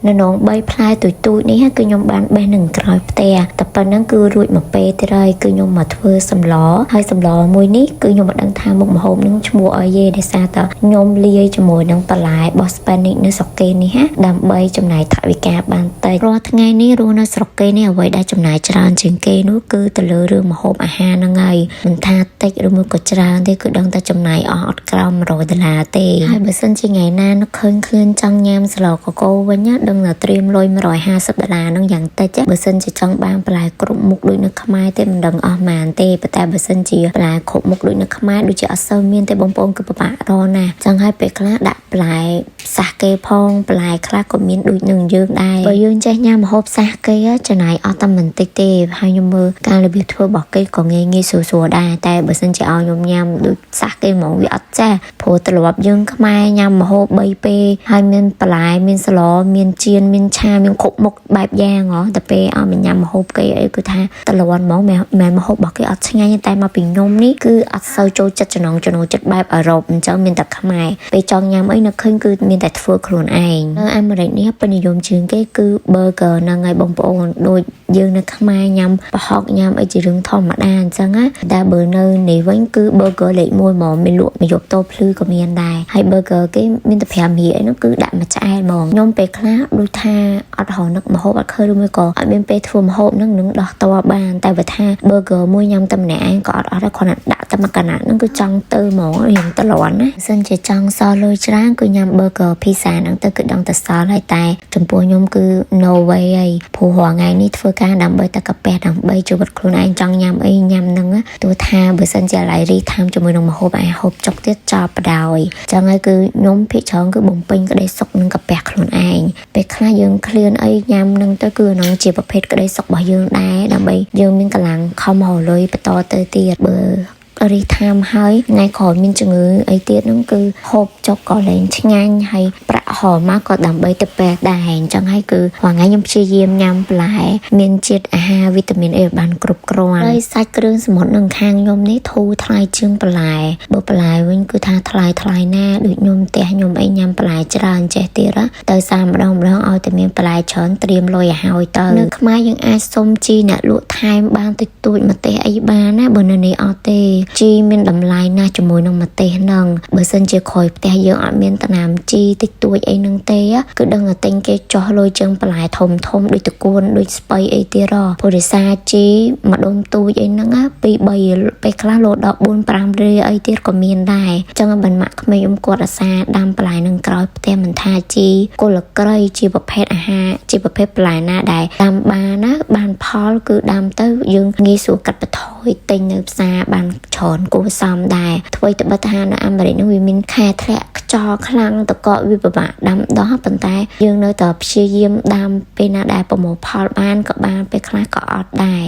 នៅនង3ផ្លែទូចនេះគឺខ្ញុំបានបេះនឹងក្រោយផ្ទះតែប៉ុណ្ណឹងគឺរួចមកពេលទៀតហើយគឺខ្ញុំមកធ្វើសម្លហើយសម្លមួយនេះគឺខ្ញុំមិនដឹងថាមុខម្ហូបនឹងឈ្មោះអីទេដោយសារតែខ្ញុំលាយជាមួយនឹងបន្លែរបស់ Spanish នៅស្រុកគេនេះដើម្បីចំណាយថវិកាបានតិចរាល់ថ្ងៃនេះរស់នៅស្រុកគេនេះអ្វីដែលចំណាយច្រើនជាងគេនោះគឺទៅលើរឿងម្ហូបអាហារហ្នឹងហើយមិនថាតិចឬមួយក៏ច្រើនទេគឺដឹងតែចំណាយអត់ក្រោម$100ទេហើយបើសិនជាថ្ងៃណានឹកឃើញខ្លួនចង់ញ៉ាំស្លកកូវិញដឹងតែត្រៀមលុយ$150ហ្នឹងយ៉ាងតិចបើសិនជាចង់បានបន្លែគ្រប់មុខដូចនៅខ្មែរទេមិនដឹងអស់ប៉ុន្មានទេប៉ុន្តែបើសិនជាបន្លែគ្រប់មុខដូចនៅខ្មែរដូចជាអត់សូវមានទេបងប្អូនគឺពិបាករកណាចឹងហើយពេលខ្លះដាក់បន្លែសាសគេផងបន្លែខ្លះក៏មានដូចនឹងយើងដែរបើយើងចេះញ៉ាំម្ហូបសាសគេចំណាយអត់តែមិនតិចទេហើយខ្ញុំមើលការរបៀបធ្វើរបស់គេក៏ងាយស្រួលដែរតែបើសិនជាឲ្យខ្ញុំញ៉ាំដូចសាសគេហ្មងវាអត់ចេះព្រោះទ្រព្យយើងខ្មែរញ៉ាំម្ហូប3ពេលហើយមានបន្លែមានស្លមានជៀនមានឆាមានគ្រប់មុខបែបយ៉ាងតែពេលឲ្យmìnhញ៉ាំម្ហូបគេអីគឺថាតលន់ហ្មងមិនម្ហូបរបស់គេអត់ឆ្ងាញ់តែមកពីខ្ញុំនេះគឺអត់សូវចូលចិត្តចំណងចិត្តបែបអឺរ៉ុបអញ្ចឹងមានតែខ្មែរពេលចង់ញ៉ាំអីនៅឃើញគឺមានតែធ្វើខ្លួនឯងនៅអាមេរិកនេះពេញនិយមជាងគេគឺ burger ហ្នឹងហើយបងប្អូនដូចយើងនៅខ្មែរញ៉ាំប្រហុកញ៉ាំអីជារឿងធម្មតាអញ្ចឹងណាតែបើនៅនេះវិញគឺ burger លេខ1ហ្មងមានលក់មកយកតោភ្លឺក៏មានដែរហើយ burger គេមានតែ5រៀលអីនោះគឺដាក់មួយឆ្អែតហ្មងខ្ញុំពេលខ្លះដូចថាអត់រហនឹកម្ហូបអត់ឃើញឬមួយក៏អត់មានពេលធ្វើម្ហូបនឹងដោះតបបានតែបើថា burger មួយញ៉ាំតែម្នាក់ឯងក៏អត់គ្រាន់តែដាក់តែមួយកណ្ដាលហ្នឹងគឺចង់ទៅហ្មងរៀងតលន់ណាសិនជាចង់សល់លុយច្រើនគឺញ៉ាំ burger pizza ហ្នឹងទៅគឺដឹងតែសល់ហើយតែចំពោះខ្ញុំគឺ no way ហើយព្រោះរាល់ថ្ងៃនេះធ្វើការដើម្បីតែកាពះដើម្បីជីវិតខ្លួនឯងចង់ញ៉ាំអីញ៉ាំហ្នឹងទោះថាបើសិនជាឡៃរីតាមជាមួយនឹងម្ហូបអាហូបចុកទៀតចប់បដ ாய் ចឹងហើយគឺខ្ញុំភាគច្រើនគឺបំពេញក្តីសុខនឹងកាពះខ្លួនឯងពេលខ្លះយើងឃ្លានអីញ៉ាំនឹងទៅគឺនឹងជាប្រភេទក្តីសុខរបស់យើងដែរដើម្បីយើងមានកម្លាំងខំរកលុយបន្តទៅទៀតបើរីថាមហើយថ្ងៃក្រោយមានជំងឺអីទៀតហ្នឹងគឺហូបចុកក៏លែងឆ្ងាញ់ហើយប្រាក់ហោមកក៏ដើម្បីទៅពេទ្យដែរអញ្ចឹងហើយគឺថ្ងៃខ្ញុំព្យាយាមញ៉ាំបន្លែមានជាតិអាហារវីតាមីន A បានគ្រប់គ្រាន់ហើយសាច់គ្រឿងសមុទ្រនឹងខាងខ្ញុំនេះធូរថ្លៃជាងបន្លែបើបន្លែវិញគឺថាថ្លៃណាដូចខ្ញុំផ្ទះខ្ញុំអីញ៉ាំបន្លែច្រើនចេះទៀតទៅសារម្ដងឲ្យតែមានបន្លែច្រើនត្រៀមលុយឲ្យហើយទៅនៅខ្មែរយើងអាចសុំជីអ្នកលក់ថែមបានតិចតួចម្ទេសអីបានណាបើនៅនេះអត់ទេជីមានតម្លៃណាស់ជាមួយនឹងម្ទេសហ្នឹងបើសិនជាក្រោយផ្ទះយើងអត់មានតំណាំជីតិចតួចអីហ្នឹងទេគឺដឹងតែទិញគេចោះលុយជាងបន្លែធំដូចតកួនដូចស្បៃអីទៀតព្រោះរិសាជីម្ដុំទូចអីហ្នឹង2 3ពេលខ្លះលោដល់4 5រៀលអីទៀតក៏មានដែរអញ្ចឹងបានម៉ាក់ក្មេងខ្ញុំគាត់អាសាដាំបន្លែនឹងក្រោយផ្ទះមិនថាជីគល់ក្រៃជាប្រភេទអាហារជាប្រភេទបន្លែណាដែលដាំបានណាបានផលគឺដាំទៅយើងងាយស្រួលកាត់បន្ថយទិញនៅផ្សារបានច្រើនគួរសមដែរធ្វើទៅបើថានៅអាមេរិកនោះវាមានខែធ្លាក់ខ្យល់ខ្លាំងតកវាពិបាកដាំដោះប៉ុន្តែយើងនៅតែព្យាយាមដាំពេលណាដែលប្រមូលផលបានក៏បានពេលខ្លះក៏អត់ដែរ